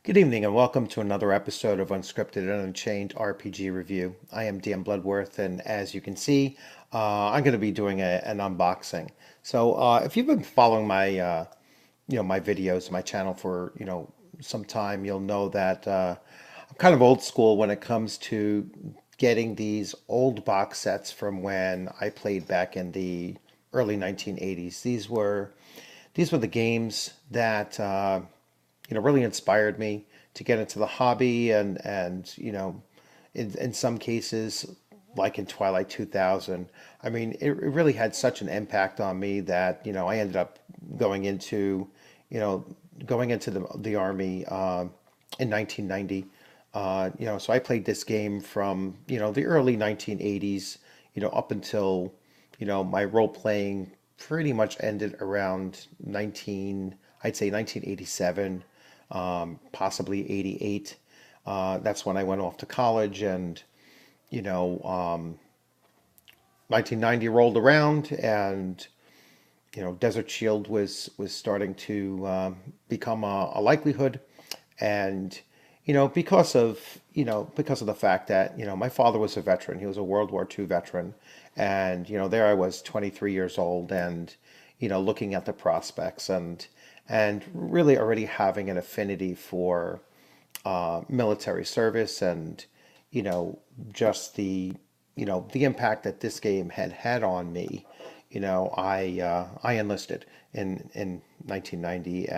Good evening and welcome to another episode of Unscripted and Unchained RPG Review. I am Dan Bloodworth, and as you can see, I'm going to be doing an unboxing. So if you've been following my videos, my channel for some time, you'll know that I'm kind of old school when it comes to getting these old box sets from when I played back in the early 1980s. These were the games that really inspired me to get into the hobby, and in some cases, like in Twilight 2000, I mean, it really had such an impact on me that I ended up going into you know going into the army in 1990. So I played this game from the early 1980s, up until my role playing pretty much ended around 1987, possibly 88. That's when I went off to college, and you know, um, 1990 rolled around, and Desert Shield was starting to become a likelihood, and because of the fact that my father was a veteran, he was a World War II veteran, and there I was, 23 years old, and looking at the prospects, and really already having an affinity for military service, and you know just the impact that this game had had on me. I enlisted in 1990,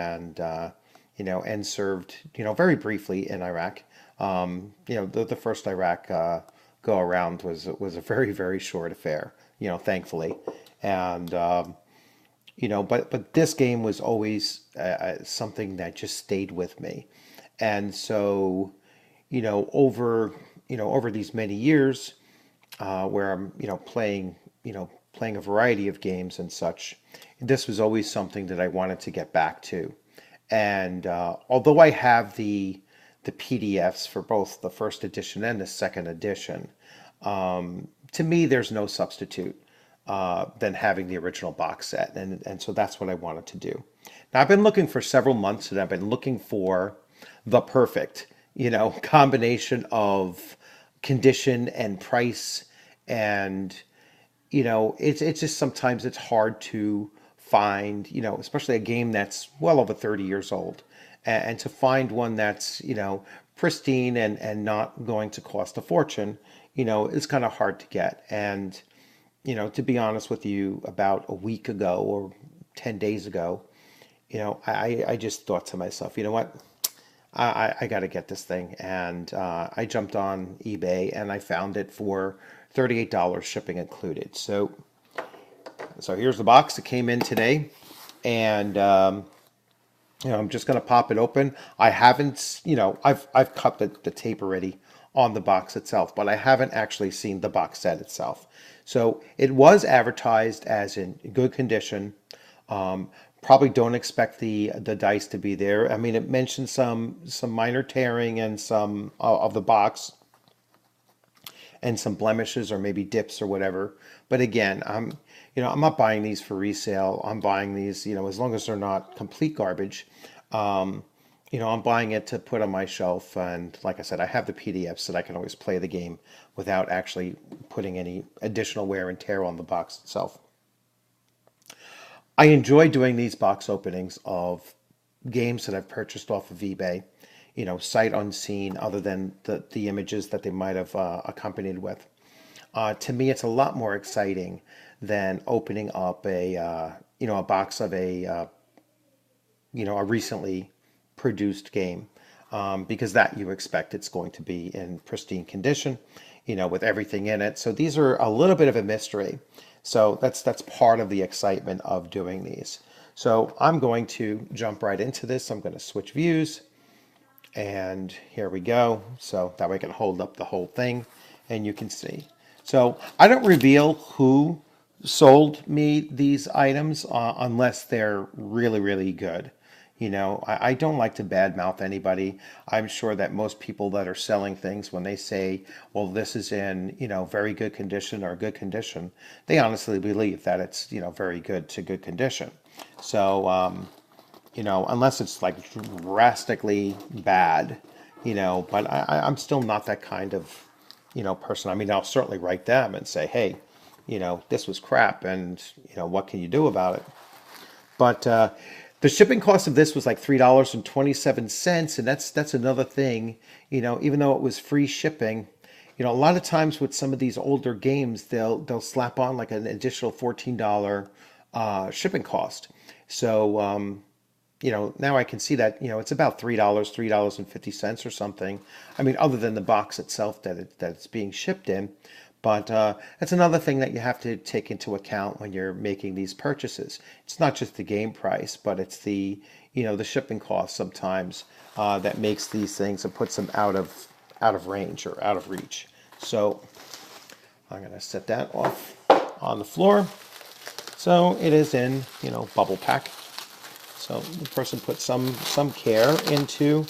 and served very briefly in Iraq. The first Iraq go around was a very short affair, thankfully, and but this game was always something that just stayed with me. And so, over these many years, where I'm, playing a variety of games and such, this was always something that I wanted to get back to. And although I have the PDFs for both the first edition and the second edition, to me, there's no substitute than having the original box set, and so that's what I wanted to do. Now I've been looking for several months, and I've been looking for the perfect, combination of condition and price, and it's just sometimes it's hard to find, especially a game that's well over 30 years old, and to find one that's pristine and not going to cost a fortune, is kind of hard to get. And to be honest with you, about a week ago or 10 days ago, I just thought to myself, you know what? I got to get this thing. And I jumped on eBay and I found it for $38, shipping included. So here's the box that came in today. And I'm just going to pop it open. I haven't, I've cut the tape already on the box itself, but I haven't actually seen the box set itself. So it was advertised as in good condition. Probably don't expect the dice to be there. I mean, it mentioned some minor tearing and some of the box, and some blemishes or maybe dips or whatever. But again, I'm not buying these for resale. I'm buying these, as long as they're not complete garbage. I'm buying it to put on my shelf. And like I said, I have the PDFs so that I can always play the game without actually putting any additional wear and tear on the box itself. I enjoy doing these box openings of games that I've purchased off of eBay, sight unseen, other than the images that they might have accompanied with. To me, it's a lot more exciting than opening up a box of a recently produced game, because that you expect it's going to be in pristine condition, with everything in it. So these are a little bit of a mystery. So that's part of the excitement of doing these. So I'm going to jump right into this. I'm going to switch views, and here we go. So that way I can hold up the whole thing and you can see. So I don't reveal who sold me these items unless they're really good. I don't like to badmouth anybody. I'm sure that most people that are selling things, when they say, well, this is in, very good condition or good condition, they honestly believe that it's, very good to good condition. So, unless it's like drastically bad, but I'm still not that kind of, person. I mean, I'll certainly write them and say, hey, this was crap, and, what can you do about it? But the shipping cost of this was like $3.27, and that's another thing. Even though it was free shipping, a lot of times with some of these older games, they'll slap on like an additional $14 shipping cost. So now I can see that it's about $3.50 or something. I mean, other than the box itself that it's being shipped in. But that's another thing that you have to take into account when you're making these purchases. It's not just the game price, but it's the shipping cost sometimes that makes these things and puts them out of range or out of reach. So I'm going to set that off on the floor. So it is in bubble pack. So the person put some care into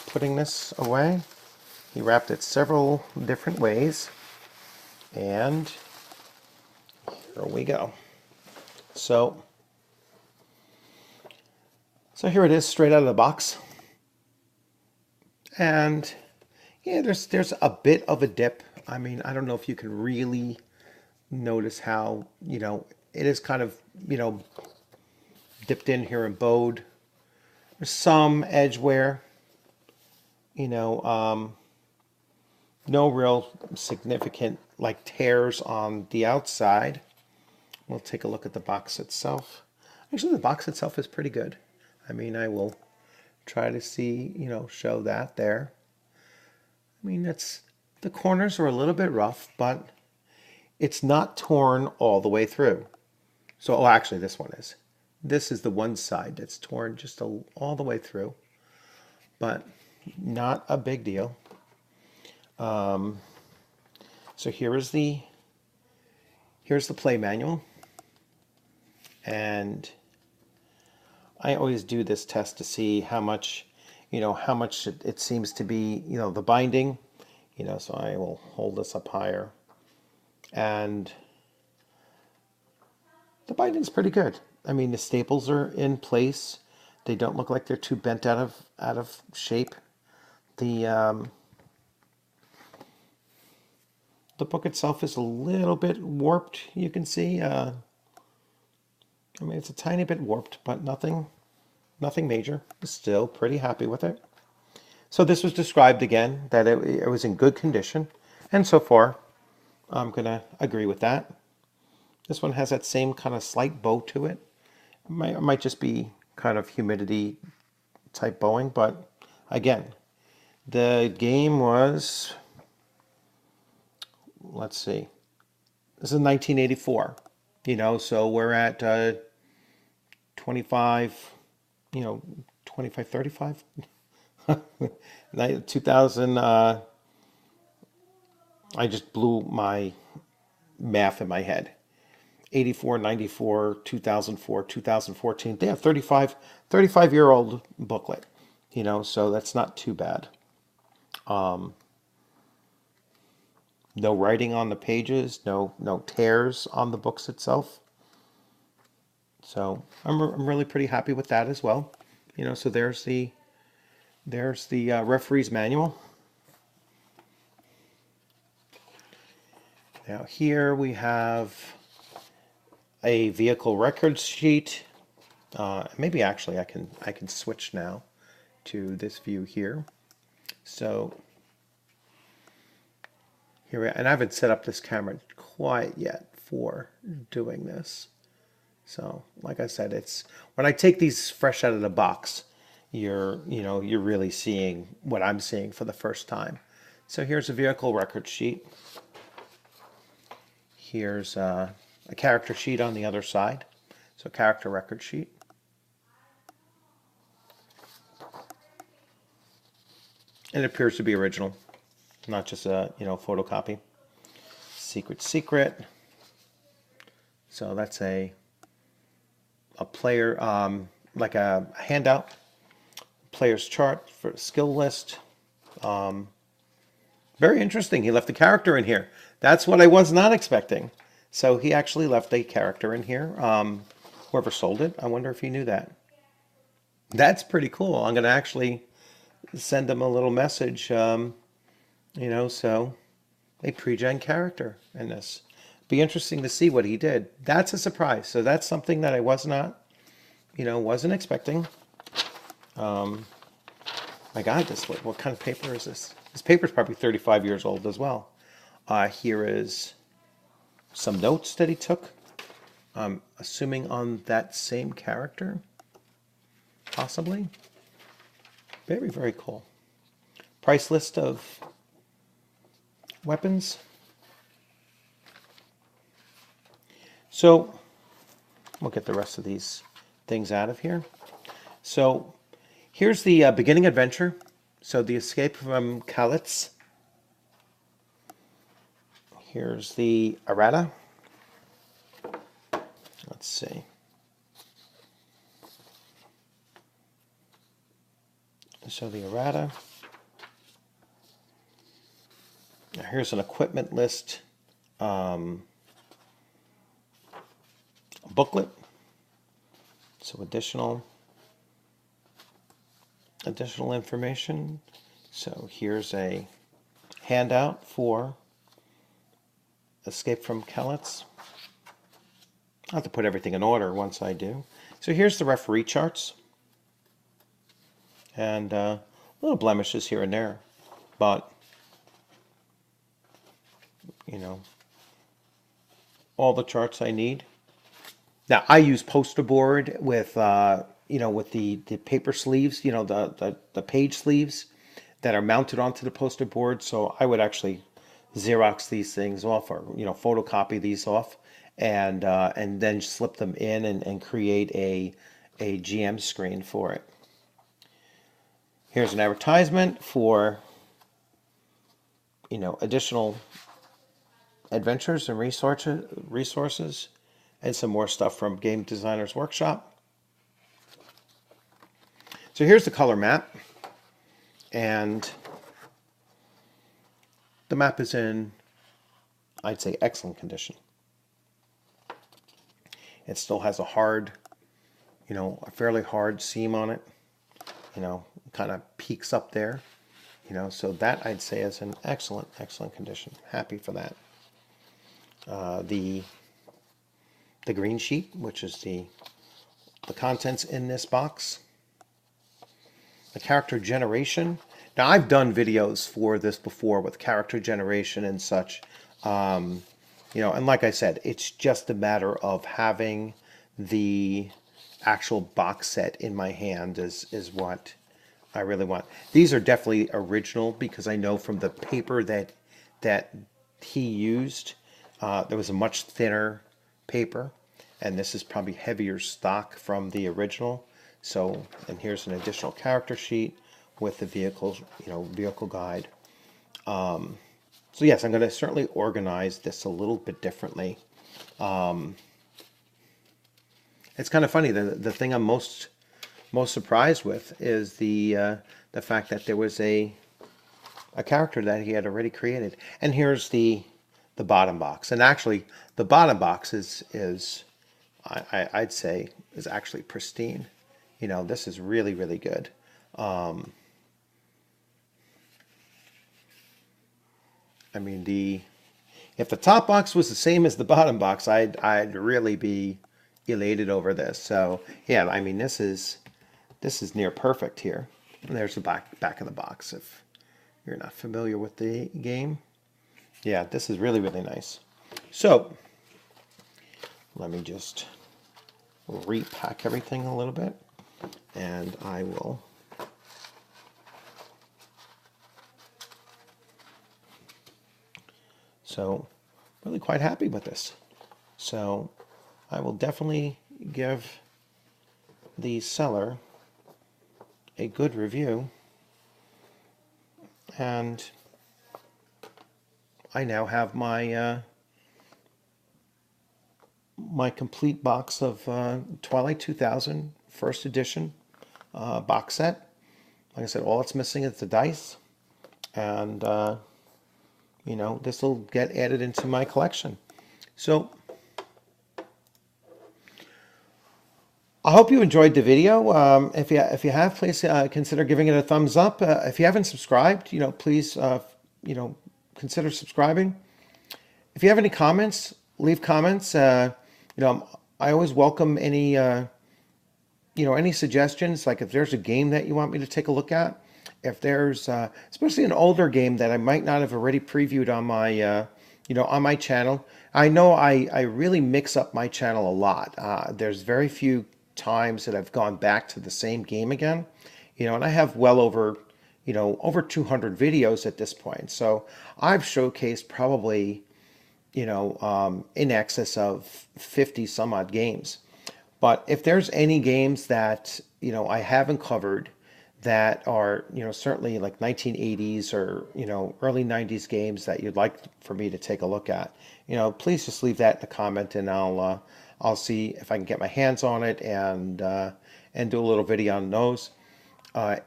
putting this away. He wrapped it several different ways, and here we go. So here it is, straight out of the box. And yeah, there's a bit of a dip. I mean, I don't know if you can really notice how, it is kind of, dipped in here and bowed. There's some edge wear, no real significant like tears on the outside. We'll take a look at the box itself. Actually, the box itself is pretty good. I mean, I will try to see, show that there. I mean, the corners are a little bit rough, but it's not torn all the way through. So, actually, this one is. This is the one side that's torn just all the way through, but not a big deal. So here's the play manual, and I always do this test to see how much it seems to be, the binding, so I will hold this up higher, and the binding's pretty good. I mean, the staples are in place. They don't look like they're too bent out of shape. The book itself is a little bit warped, you can see. I mean, it's a tiny bit warped, but nothing major. Still pretty happy with it. So this was described again, that it was in good condition. And so far, I'm going to agree with that. This one has that same kind of slight bow to it. It might just be kind of humidity type bowing, but again, the game was, let's see, this is 1984, so we're at 25, 35. 2000, I just blew my math in my head. 84, 94, 2004, 2014. They have 35-year-old booklet, so that's not too bad. No writing on the pages, no tears on the books itself. So I'm really pretty happy with that as well. So there's the referee's manual. Now here we have a vehicle record sheet. Maybe actually I can switch now to this view here. So here and I haven't set up this camera quite yet for doing this. So like I said, it's when I take these fresh out of the box, you're really seeing what I'm seeing for the first time. So here's a vehicle record sheet. Here's a character sheet on the other side. So character record sheet. And it appears to be original, not just a photocopy. Secret. So that's a player, like a handout, player's chart for skill list. Very interesting. He left the character in here. That's what I was not expecting. So he actually left a character in here. Whoever sold it, I wonder if he knew that. That's pretty cool. I'm going to actually send him a little message, so a pre-gen character in this. Be interesting to see what he did. That's a surprise. So that's something that I was not, wasn't expecting. My God, what kind of paper is this? This paper is probably 35 years old as well. Here is some notes that he took. Assuming on that same character, possibly. Very, very cool. Price list of weapons. So we'll get the rest of these things out of here. So here's the beginning adventure. So the escape from Kalitz. Here's the errata. Let's see. So the errata. Here's an equipment list booklet. So additional information. So here's a handout for Escape from Kalitz. I'll have to put everything in order once I do. So here's the referee charts. And little blemishes here and there. But, all the charts I need. Now, I use poster board with, with the paper sleeves, the page sleeves that are mounted onto the poster board. So I would actually Xerox these things off, or photocopy these off, and then slip them in and create a GM screen for it. Here's an advertisement for additional adventures and resources, and some more stuff from Game Designers Workshop. So here's the color map, and the map is in, I'd say, excellent condition. It still has a hard, a fairly hard seam on it, kind of peaks up there, so that I'd say is in excellent condition. Happy for that. The green sheet, which is the contents in this box. The character generation. Now, I've done videos for this before with character generation and such. And like I said, it's just a matter of having the actual box set in my hand is what I really want. These are definitely original because I know from the paper that he used, there was a much thinner paper, and this is probably heavier stock from the original. So, and here's an additional character sheet with the vehicles, vehicle guide. So yes, I'm going to certainly organize this a little bit differently. It's kind of funny. The thing I'm most surprised with is the fact that there was a character that he had already created. And here's the bottom box. And actually, the bottom box is I'd say is actually pristine. This is really, really good. I mean, if the top box was the same as the bottom box, I'd really be elated over this. So yeah, I mean, this is near perfect here. And there's the back of the box if you're not familiar with the game. Yeah, this is really, really nice. So let me just repack everything a little bit, and I will so really quite happy with this. So I will definitely give the seller a good review, and I now have my my complete box of Twilight 2000 first edition box set. Like I said, all it's missing is the dice, and this will get added into my collection. So I hope you enjoyed the video. If you have, please consider giving it a thumbs up. If you haven't subscribed, please you know consider subscribing. If you have any comments, leave comments. I always welcome any suggestions. Like if there's a game that you want me to take a look at, if there's especially an older game that I might not have already previewed on my on my channel. I know I really mix up my channel a lot. There's very few times that I've gone back to the same game again, and I have well over over 200 videos at this point. So I've showcased probably in excess of 50 some odd games. But if there's any games that I haven't covered that are certainly like 1980s or early 90s games that you'd like for me to take a look at, please just leave that in the comment, and I'll see if I can get my hands on it and do a little video on those.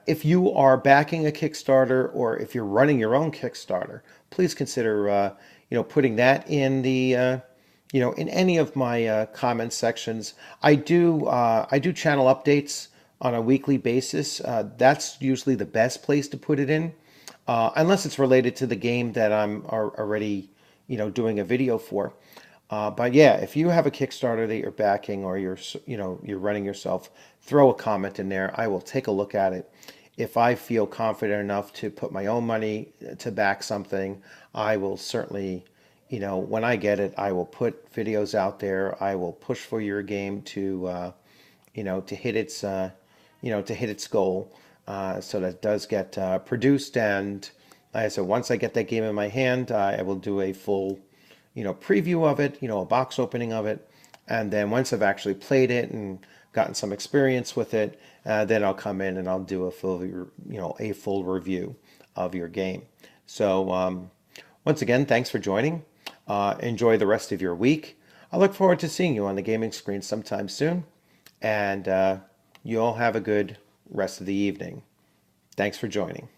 If you are backing a Kickstarter, or if you're running your own Kickstarter, please consider putting that in the in any of my comment sections. I do channel updates on a weekly basis. That's usually the best place to put it in, unless it's related to the game that I'm already doing a video for. But yeah, if you have a Kickstarter that you're backing, or you're running yourself, throw a comment in there. I will take a look at it. If I feel confident enough to put my own money to back something, I will certainly, when I get it, I will put videos out there. I will push for your game to, to hit its, to hit its goal, so that it does get produced. And like I said, once I get that game in my hand, I will do a full preview of it, a box opening of it. And then once I've actually played it and gotten some experience with it, then I'll come in and I'll do a full review of your game. So once again, thanks for joining. Enjoy the rest of your week. I look forward to seeing you on the gaming screen sometime soon. And you all have a good rest of the evening. Thanks for joining.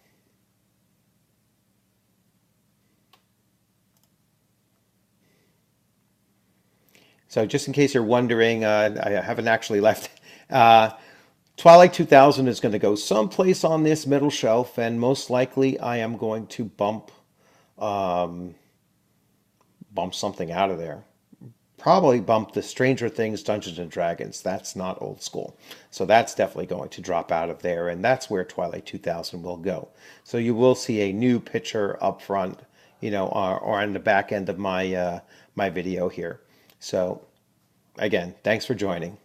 So just in case you're wondering, I haven't actually left. Twilight 2000 is going to go someplace on this middle shelf, and most likely I am going to bump something out of there. Probably bump the Stranger Things Dungeons and Dragons. That's not old school. So that's definitely going to drop out of there, and that's where Twilight 2000 will go. So you will see a new picture up front, or on the back end of my my video here. So again, thanks for joining.